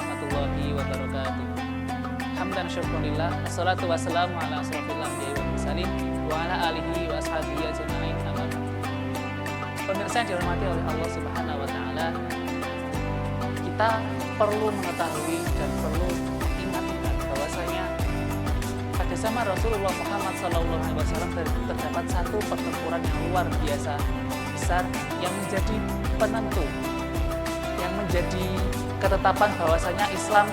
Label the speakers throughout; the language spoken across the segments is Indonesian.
Speaker 1: warahmatullahi wabarakatuh. Hamdan syukurillah, assalatu wassalamu ala asrofil anbiya'i wal mursalin wa ala alihi wa ashabihi ajma'in, amma ba'd. Pemirsa yang dihormati oleh Allah Subhanahu wa taala, kita perlu mengetahui dan perlu ingat bahwasanya pada zaman Rasulullah Muhammad SAW terdapat satu pertempuran yang luar biasa besar yang menjadi penentu, yang menjadi ketetapan bahwasanya Islam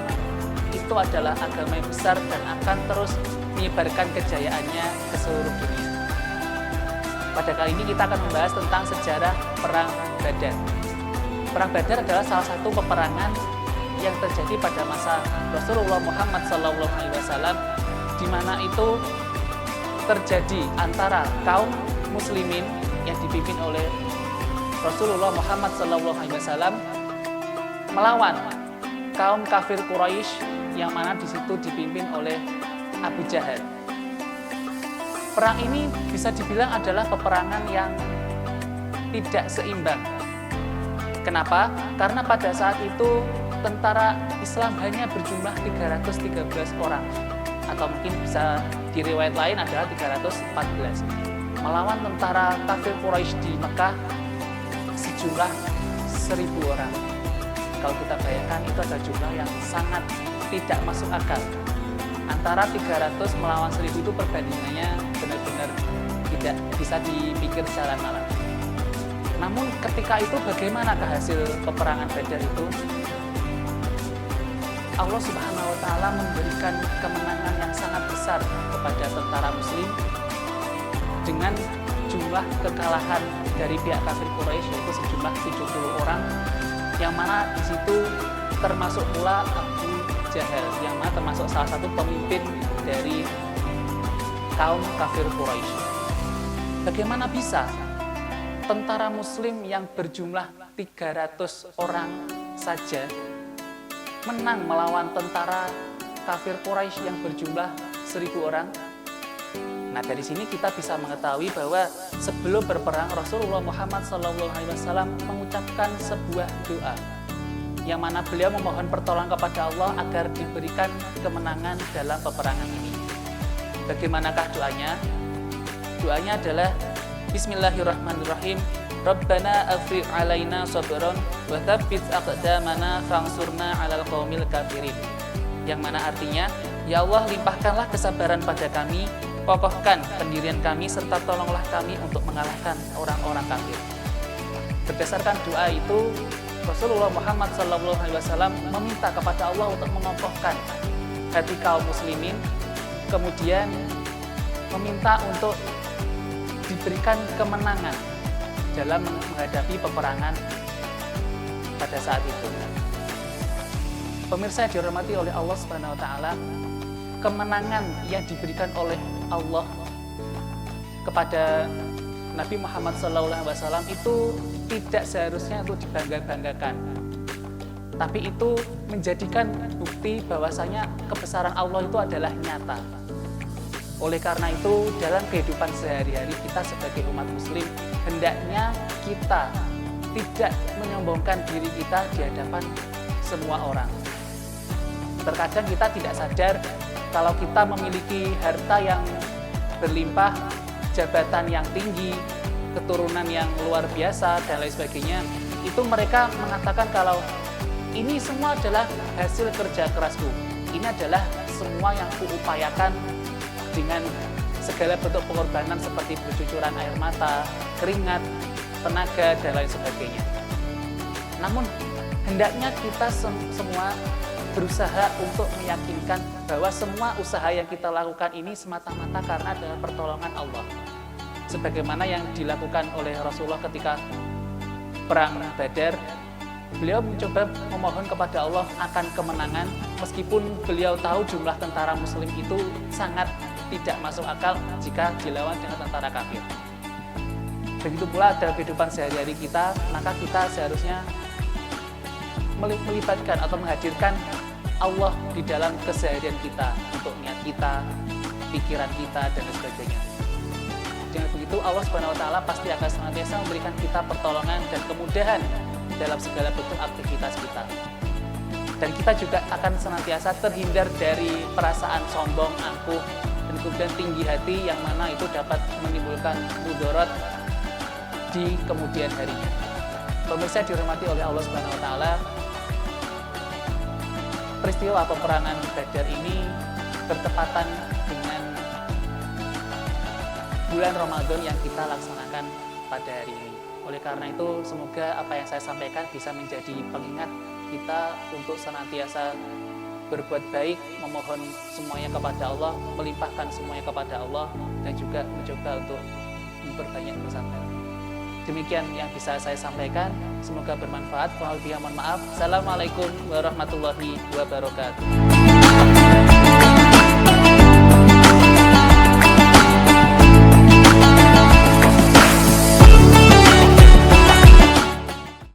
Speaker 1: itu adalah agama yang besar dan akan terus menyebarkan kejayaannya ke seluruh dunia. Pada kali ini kita akan membahas tentang sejarah Perang Badar. Perang Badar adalah salah satu peperangan yang terjadi pada masa Rasulullah Muhammad SAW, di mana itu terjadi antara kaum muslimin yang dipimpin oleh Rasulullah Muhammad SAW melawan kaum kafir Quraisy yang mana di situ dipimpin oleh Abu Jahal. Perang ini bisa dibilang adalah peperangan yang tidak seimbang. Kenapa? Karena pada saat itu tentara Islam hanya berjumlah 313 orang, atau mungkin bisa di riwayat lain adalah 314, melawan tentara kafir Quraisy di Mekah sejumlah 1.000 orang. Kalau kita bayangkan, itu adalah jumlah yang sangat tidak masuk akal. Antara 300 melawan 1.000 itu perbandingannya benar-benar tidak bisa dipikir secara nalar. Namun ketika itu bagaimanakah hasil peperangan Badar itu? Allah Subhanahu wa taala memberikan kemenangan yang sangat besar kepada tentara muslim dengan jumlah kekalahan dari pihak kafir Quraisy yaitu sejumlah 70 orang, yang mana di situ termasuk pula Abu Jahal, yang mana termasuk salah satu pemimpin dari kaum kafir Quraisy. Bagaimana bisa tentara muslim yang berjumlah 300 orang saja menang melawan tentara kafir Quraisy yang berjumlah 1.000 orang? Nah, dari sini kita bisa mengetahui bahwa sebelum berperang Rasulullah Muhammad SAW mengucapkan sebuah doa yang mana beliau memohon pertolongan kepada Allah agar diberikan kemenangan dalam peperangan ini. Bagaimanakah doanya? Doanya adalah Bismillahirrahmanirrahim. Rabbana afriq alaina sabran wa tsabbit aqdamana fansurna 'alal qaumil kafirin. Yang mana artinya, ya Allah, limpahkanlah kesabaran pada kami, kokohkan pendirian kami, serta tolonglah kami untuk mengalahkan orang-orang kafir. Berdasarkan doa itu, Rasulullah Muhammad SAW meminta kepada Allah untuk mengokohkan hati kaum muslimin, kemudian meminta untuk diberikan kemenangan dalam menghadapi peperangan pada saat itu. Pemirsa yang dihormati oleh Allah Subhanahu wa taala, kemenangan yang diberikan oleh Allah kepada Nabi Muhammad SAW itu tidak seharusnya untuk dibangga-banggakan, tapi itu menjadikan bukti bahwasanya kebesaran Allah itu adalah nyata. Oleh karena itu, dalam kehidupan sehari-hari kita sebagai umat muslim, hendaknya kita tidak menyombongkan diri kita di hadapan semua orang. Terkadang kita tidak sadar kalau kita memiliki harta yang berlimpah, jabatan yang tinggi, keturunan yang luar biasa, dan lain sebagainya, itu mereka mengatakan kalau ini semua adalah hasil kerja kerasku. Ini adalah semua yang kuupayakan dengan segala bentuk pengorbanan seperti bercucuran air mata, keringat, tenaga, dan lain sebagainya. Namun, hendaknya kita semua berusaha untuk meyakinkan bahwa semua usaha yang kita lakukan ini semata-mata karena adalah pertolongan Allah. Sebagaimana yang dilakukan oleh Rasulullah ketika Perang Badar, beliau mencoba memohon kepada Allah akan kemenangan meskipun beliau tahu jumlah tentara muslim itu sangat tidak masuk akal jika dilawan dengan tentara kafir. Begitu pula dalam kehidupan sehari-hari kita, maka kita seharusnya melibatkan atau menghadirkan Allah di dalam keseharian kita, untuk niat kita, pikiran kita, dan sebagainya. Dengan begitu Allah Subhanahu wa taala pasti akan senantiasa memberikan kita pertolongan dan kemudahan dalam segala bentuk aktivitas kita. Dan kita juga akan senantiasa terhindar dari perasaan sombong, angkuh, dan kemudian tinggi hati yang mana itu dapat menimbulkan mudarat di kemudian harinya. Pemirsa dihormati oleh Allah Subhanahu wa taala, peristiwa peperangan Badar ini bertepatan dengan bulan Ramadan yang kita laksanakan pada hari ini. Oleh karena itu, semoga apa yang saya sampaikan bisa menjadi pengingat kita untuk senantiasa berbuat baik, memohon semuanya kepada Allah, melimpahkan semuanya kepada Allah, dan juga mencoba untuk memperbanyak bersabar. Demikian yang bisa saya sampaikan, semoga bermanfaat. Kurang lebihnya mohon maaf. Assalamualaikum warahmatullahi wabarakatuh.